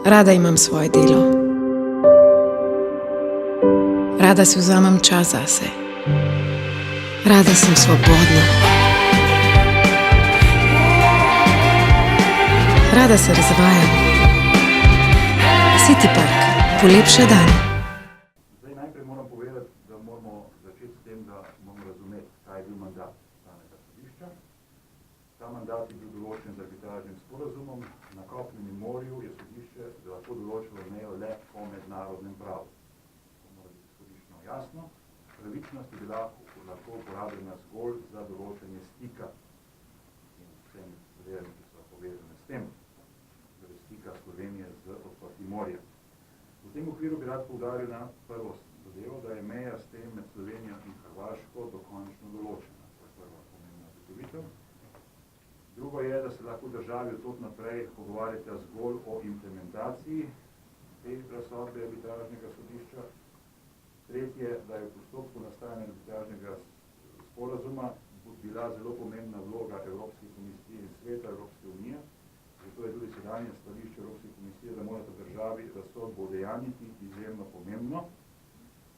Rada imam svoje delo. Rada si vzamem čas zase. Rada sem svobodna. Rada se razvajam. City Park, polepša dan. Zdaj najprej moram povedati, da moramo začeti s tem, da moramo razumeti, kaj je bil mandat Ustavnega sodišča. Ta mandat je bil določen z arbitražnim sporazumom. Na kopnem in morju je sodišče lahko določilo mejo le po mednarodnem pravu. To mora biti izhodiščno jasno. Pravičnost je bila lahko uporabljena zgolj za določanje stika in vsem zadevami, ki so povezane s tem, torej stika Slovenije z odprtim morjem. V tem okviru bi rad poudaril na prvo zadevo, da je meja s tem med Slovenijo in Hrvaško dokončno določena. To je prva pomembna ugotovitev. Drugo je, da se lahko državi od tod naprej pogovarjate zgolj o implementaciji te razsodbe arbitražnega sodišča. Tretje, da je v postopku nastajanja arbitražnega sporazuma bila zelo pomembna vloga Evropske komisije in Sveta Evropske unije. Zato je tudi sedanje stališče Evropske komisije, da morate državi razsodbo udejanjiti, izjemno pomembno.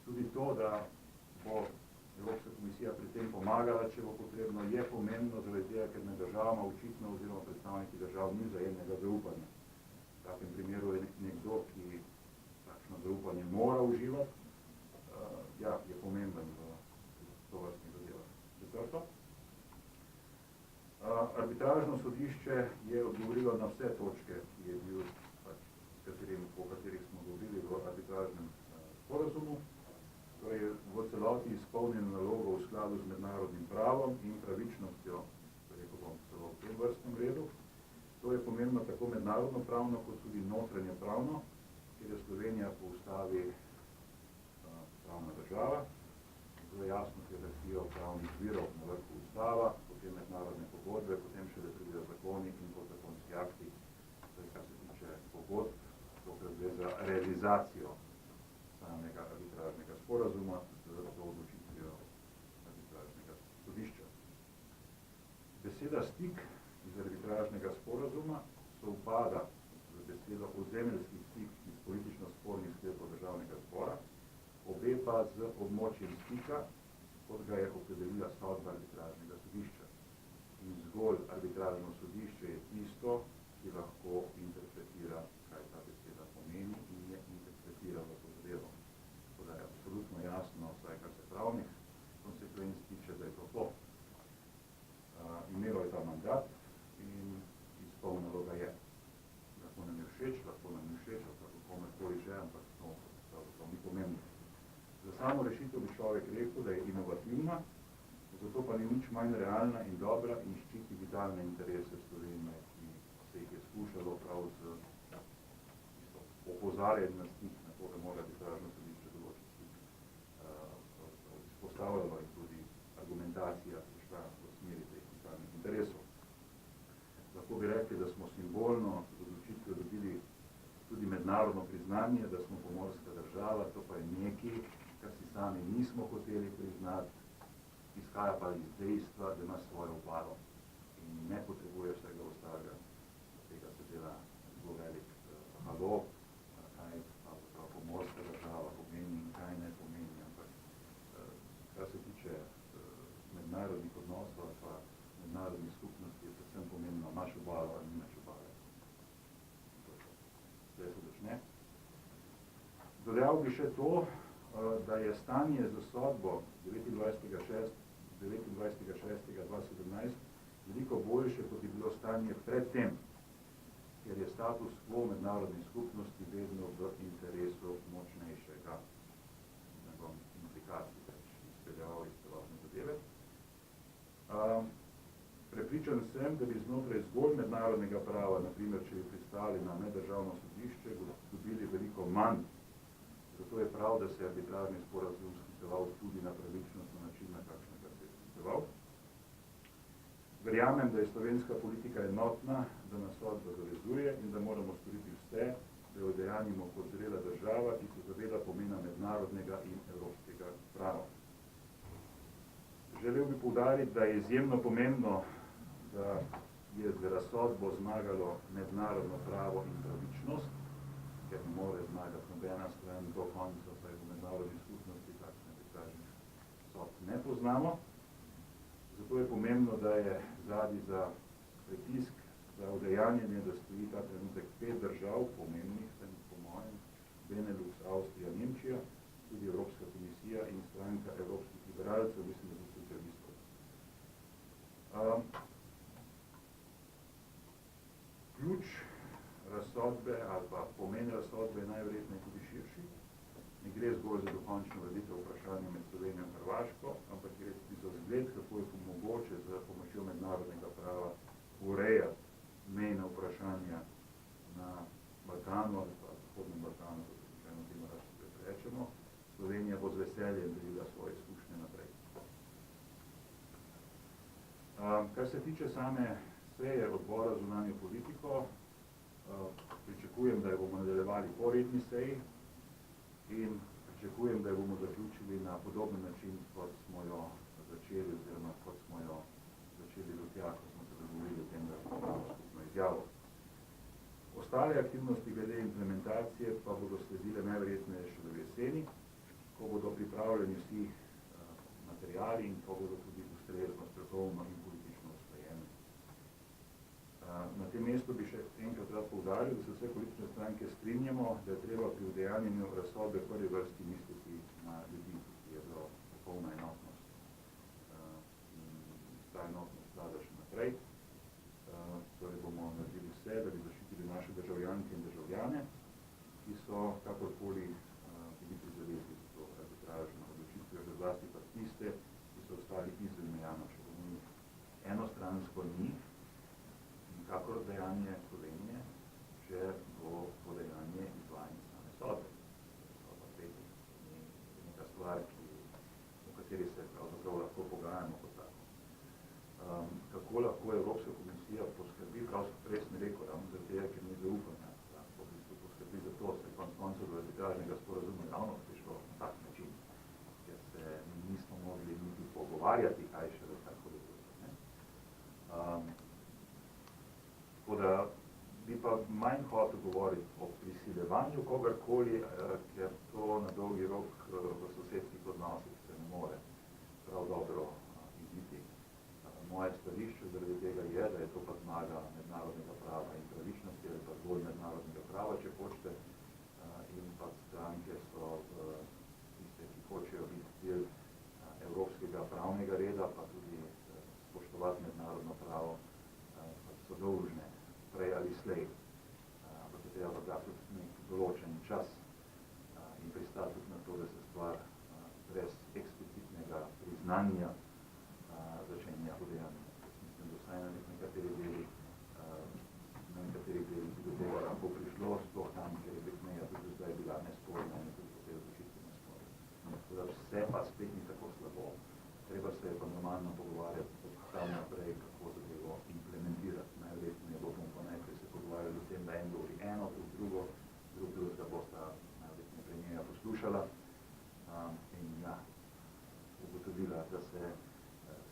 Tudi to, da bo Evropska komisija pri tem pomagala, če bo potrebno, je pomembno, zaradi tega, ker med državama očitno oziroma predstavniki držav ni vzajemnega zaupanja. V takem primeru je nekdo, ki takšno zaupanje mora uživati, je pomemben v tovrstnih zadevah. Četrto. Arbitražno sodišče je odgovorilo na vse točke, po katerih smo govorili v arbitražnem sporazumu. To je v celoti izpolnjeno nalogo v skladu z mednarodnim pravom in pravičnostjo, rekel bom celo v tem vrstnem redu. To je pomembno tako mednarodno pravno, kot tudi notranje pravno, kjer je Slovenija po ustavi pravna država, zelo jasno hierarhijo pravnih virov, na vrhu ustava, potem mednarodne pogodbe, potem še da pridejo zakoni in podzakonski akti, kar se tiče pogodb, tokrat gre za realizacijo samega arbitražnega sporazuma z odločitvijo arbitražnega sodišča. Beseda stik iz arbitražnega sporazuma sovpada z besedo ozemeljski stik iz politično spornih sklepov Državnega zbora, obe pa z območjem stika, kot ga je opredelila sodba arbitražnega sodišča. In zgolj arbitražno sodišče je tisto, ki lahko interpretira, kaj ta beseda pomeni in je interpretira v to zadevo. Tako da je absolutno jasno, vsaj kar se pravnih konsekvenc tiče, da je to. Imelo je ta mandat in izpolnilo ga je. Lahko nam je všeč, lahko nam ni všeč, lahko komerkoli že, ampak to ni pomembno. Za samo rešitev bi človek rekel, da je inovativna, zato pa ni nič manj realna in dobra in ščiti vitalne interese Slovenije, ki se jih je skušalo prav z opozarjanjem na stik, na to, da mora arbitražno sodišče določiti stik, izpostavljalo in tudi argumentacija prišla v smeri teh vitalnih interesov. Lahko bi rekli, da smo simbolno z odločitvijo dobili tudi mednarodno priznanje, da smo pomorska država, to pa je nekaj, kar si sami nismo hoteli priznati, izhaja pa iz dejstva, da ima svojo obalo in ne potrebuje vsega ostalega, tega se dela zelo velik halo, kaj pomorska država pomeni in kaj ne pomeni, ampak kar se tiče mednarodnih odnosov ali pa mednarodnih skupnosti, je predvsem pomembno, imaš obalo ali nimaš obale. Zdaj se začne. Dodal bi še to, da je stanje za sodbo 29.6.2017 veliko boljše, kot je bilo stanje pred tem, ker je status quo mednarodne skupnosti vedno v interesu močnejšega. Ne bom implikacij več izpeljal iz celotne zadeve. Prepričan sem, da bi znotraj zgolj mednarodnega prava, naprimer, če bi pristali na meddržavno sodišče, dobili veliko manj. Zato je prav, da se je arbitražni sporazum skliceval tudi na pravičnost na način, na kakšnega se je skliceval. Verjamem, da je slovenska politika enotna, da nas sodba zavezuje in da moramo storiti vse, da jo udejanjimo kot zrela država, ki se zaveda pomena mednarodnega in evropskega prava. Želel bi poudariti, da je izjemno pomembno, da je z razsodbo zmagalo mednarodno pravo in pravičnost, ker ne more zmagati nobena stran do konca, pa je v mednarodni skupnosti takšne arbitražnih sodb ne poznamo. Zato je pomembno, da je zadnji za pritisk, za udejanjenje, da stoji ta trenutek 5 držav, pomembnih, po mojem, Benelux, Avstrija, Nemčija, tudi Evropska komisija in stranka evropskih liberalcev, mislim, da so socialistov. Ključ razsodbe ali pa pomen razsodbe je najverjetneje tudi širši. Ne gre zgolj za dokončno ureditev vprašanja med Slovenijo in Hrvaško, ampak gre tudi za zgled, kako je mogoče z pomočjo mednarodnega prava urejati mejna vprašanja na Balkanu ali pa Zahodnem Balkanu, kot slučajno temu rečemo. Slovenija bo z veseljem delila svoje izkušnje naprej. Kar se tiče same seje odbora za zunanjo politiko, pričakujem, da jo bomo nadaljevali po redni seji in pričakujem, da jo bomo zaključili na podoben način, kot smo jo začeli, oziroma kot smo jo začeli do tja, ko smo se dogovorili o tem, da imamo skupno izjavo. Ostale aktivnosti glede implementacije pa bodo sledile najverjetneje še v jeseni, ko bodo pripravljeni vsi materiali in ko bodo tudi ustrezno, strokovno in politično usklajeni. Na tem mestu bi še enkrat rad poudaril, da se vse politične stranke strinjamo, da je treba pri udejanjenju razsodbe v prvi vrsti misliti na ljudi, ki je bilo popolna enotnost. In ta enotnost vlada še naprej. Torej bomo naredili vse, da bi zaščitili naše državljanke in državljane, ki so kakorkoli bili prizadeti za to arbitražno odločitvijo, že zlasti pa tiste, ki so ostali izven meja naše domovine. Enostransko ni nikakor dejanje Slovenije, če bo to dejanje izvajanje same sodbe. Sodba tretja ni neka stvar, o kateri se pravzaprav lahko pogajamo kot tako. Kako lahko Evropska komisija poskrbi, pravzaprav prej sem rekel, ravno zaradi tega, ker ni zaupanja, lahko poskrbi za to, se konec koncev do arbitražnega sporazuma ravno prišlo na tak način, ker se nismo mogli niti pogovarjati, kaj še da tako dogodilo. Tako da bi pa manj hotel govoriti o prisiljevanju kogarkoli, ker to na dolgi rok v sosedskih odnosih se ne more prav dobro iziti. Moje stališče zaradi tega je, da je to pa zmaga mednarodnega prava in pravičnosti, ali pa zgolj mednarodnega prava, če hočete, in pa stranke so tiste, ki hočejo biti del evropskega pravnega reda, pa tudi spoštovati mednarodno pravo, pa so dolžne, prej ali slej. Ampak je treba dati tudi nek določen čas in pristati tudi na to, da se stvar brez eksplicitnega priznanja začenja udejanje. Mislim, da vsaj na nekaterih delih do tega lahko prišlo, sploh tam, ker je meja tudi zdaj bila nesporna in tudi po tej odločitvi nesporna. Tako da vse pa spet ni tako slabo. Treba se pa normalno pogovarjati tam naprej, kako zadevo implementirati. Najverjetneje bomo pa najprej se pogovarjali o tem, da en govori eno, drugo, da bosta najverjetneje premijera poslušala in ja, ugotovila, da se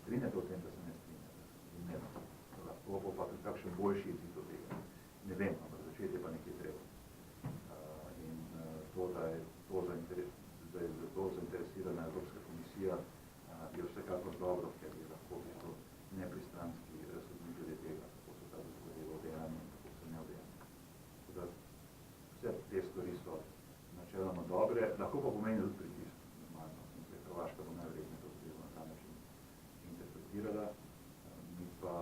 strinjate o tem, da se ne strinjate. In ne, lahko bo pa tudi kakšen boljši izid od tega. Ne vem, ampak začeti je pa nekaj treba. In to, da je za to zainteresirana Evropska komisija, je vsekakor dobro, ker je lahko v bistvu nepristranski razsodnik glede tega, kako so ta zadevo udejanje in kako so neudejanje. Tako da vse te stvari so načeloma dobre, lahko pa pomeni tudi pritisk, normalno. In se Hrvaška bo najverjetneje to zadevo na ta način interpretirala, mi pa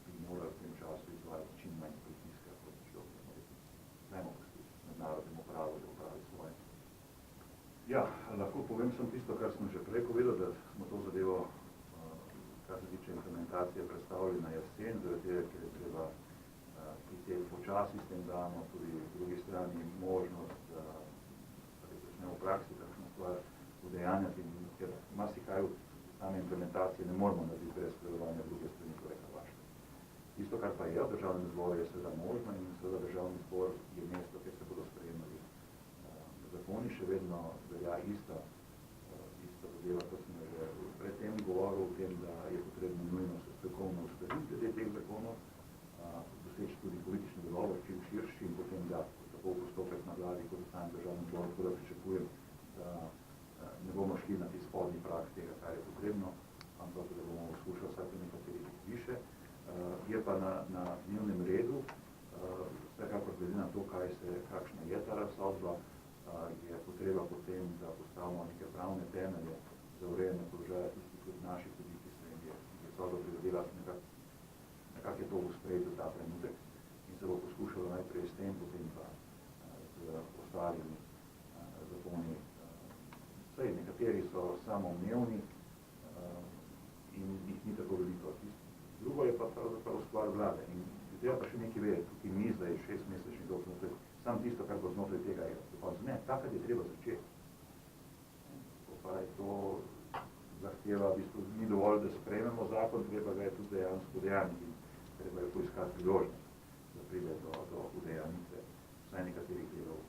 bi morali v tem času izvajati čim manj pritiska, kot človek ne more biti. Dajmo pustiti mednarodnemu pravu, da upravi svoje. Ja, lahko povem sem tisto, kar sem že prej povedal, da smo to zadevo, kar se tiče implementacije, predstavili na jesen, zaradi tega, ker je treba hiteti počasi s tem, damo tudi v drugi strani možnost, da začnemo v praksi takšno stvar udejanjati, ker marsikaj v same implementacije ne moramo narediti brez sodelovanja druge strani, torej Hrvaške. Tisto, kar pa je v državnem zboru, je seveda možno in seveda državni zbor je mesto, kjer se bodo sprejemali zakoni, še vedno velja ista zadeva, kot sem že pred tem govoril o tem, da je potrebno nujno se strokovno uskladiti glede teh zakonov, doseči tudi politični dogovor, čim širši in potem da tako postopek na pa na dnevnem redu, vsekakor glede na to, kakšna je ta razsodba, je potreba potem, da postavimo neke pravne temelje za urejanje položaja tistih tudi naših ljudi, ki se jim je sodba prizadela, nekako je to v ospredju ta trenutek in se bo poskušalo najprej s tem, potem pa z ostalimi zakoni. Saj nekateri so samoumevni in jih ni tako veliko. Drugo je pa pravzaprav stvar vlade in treba pa še nekaj vedeti, tukaj ni zdaj 6-mesečni rok, samo tisto, kar bo znotraj tega je. Ne, takrat je treba začeti. Pa je to zahteva, v bistvu ni dovolj, da sprejmemo zakon, treba ga je tudi dejansko udejaniti. Treba je poiskati priložnost, da pride do udejanitve vsaj nekaterih delov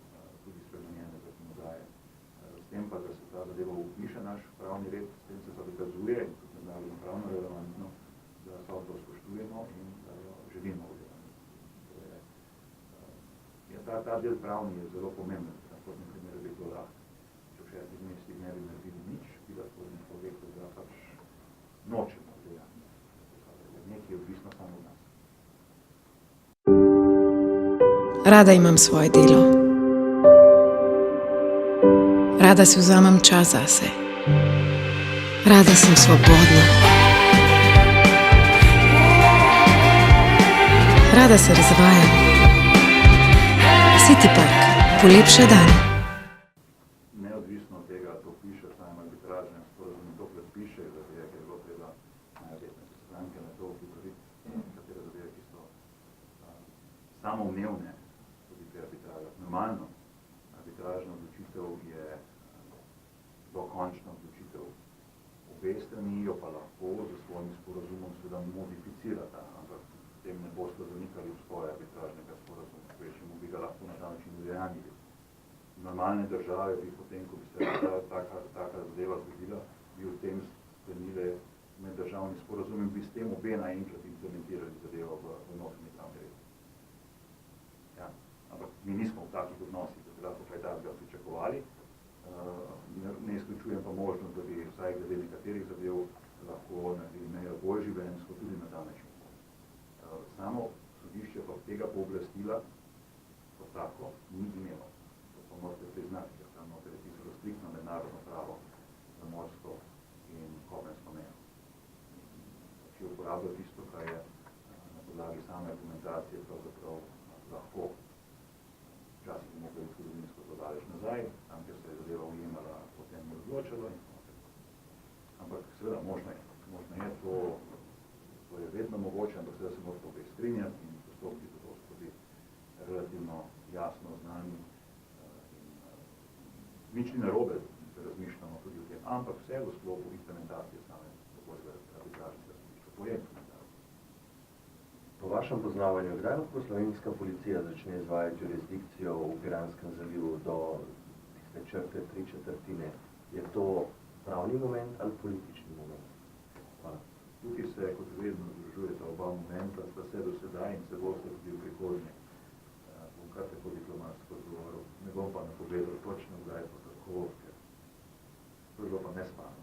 tudi spremenjene zakonodaje. S tem pa, da se ta zadeva vpiše naš pravni red, s tem se pa dokazuje in tudi mednarodno pravno relevantno, da sodbo spoštujemo in da jo želimo udejaniti. Ta del pravni je zelo pomemben. Transportni primer bi to lahko, če v 6 mesecih ne bi naredili nič, bi lahko nekdo rekel, da pač nočemo udejaniti. Nekaj je odvisno samo od nas. Rada imam svoje delo. Rada si vzamem čas zase. Rada sem svobodna. Rada se razvajam. City Park, polepša dan. Neodvisno od tega, to piše v samem arbitražnem sporazumu, to predpiše, ker je bilo treba najti stranke na to upozoriti, katere zadeve, ki so samoumevne tudi pri arbitražah. Normalno, arbitražna odločitev je dokončna odločitev. Obe strani jo pa lahko z svojim sporazumom seveda modificirata, ampak tem ne boste zanikali obstoja arbitražnega sporazuma, kvečemu bi ga lahko na ta način udejanili. Normalne države bi potem, ko bi se taka zadeva zgodila, bi v tem sklenile meddržavni sporazum in bi s tem obe naenkrat implementirali zadevo v notranji pravni red. Ja, ampak mi nismo v takih odnosih, da bi lahko kaj takega pričakovali. Ne izključujem pa možnost, da bi vsaj glede nekaterih zadev lahko naredili bolj življenjsko tudi na ta način. Samo sodišče pa tega pooblastila kot tako ni imelo. To pa morate priznati, ker tam noter je pisalo striktno mednarodno pravo za morsko in kopensko mejo. Če uporabljajo tisto, kar je na podlagi same argumentacije pravzaprav lahko. Včasih bi mogli zgodovinsko to daleč nazaj, tam, kjer se je zadeva ujemala, potem je odločalo in tako. Ampak seveda možno je. Možno je to je vedno mogoče, ampak seveda se morate obe strinjati in postopki so tudi relativno jasno znani. Nič ni narobe, da razmišljamo tudi o tem, ampak vse v sklopu implementacije same dogodbe arbitražnega sodišča. To je implementacija. Po vašem poznavanju, kdaj lahko slovenska policija začne izvajati jurisdikcijo v Piranskem zalivu do tiste črte 3/4? Je to pravni moment ali politični moment? Hvala. Tukaj se, kot vedno, združujeta oba momenta, sta se do sedaj in se boste tudi v prihodnje. Bom kar tako diplomatsko odgovoril. Ne bom pa napovedal točno, kdaj pa tako, ker to je bilo pa nespano.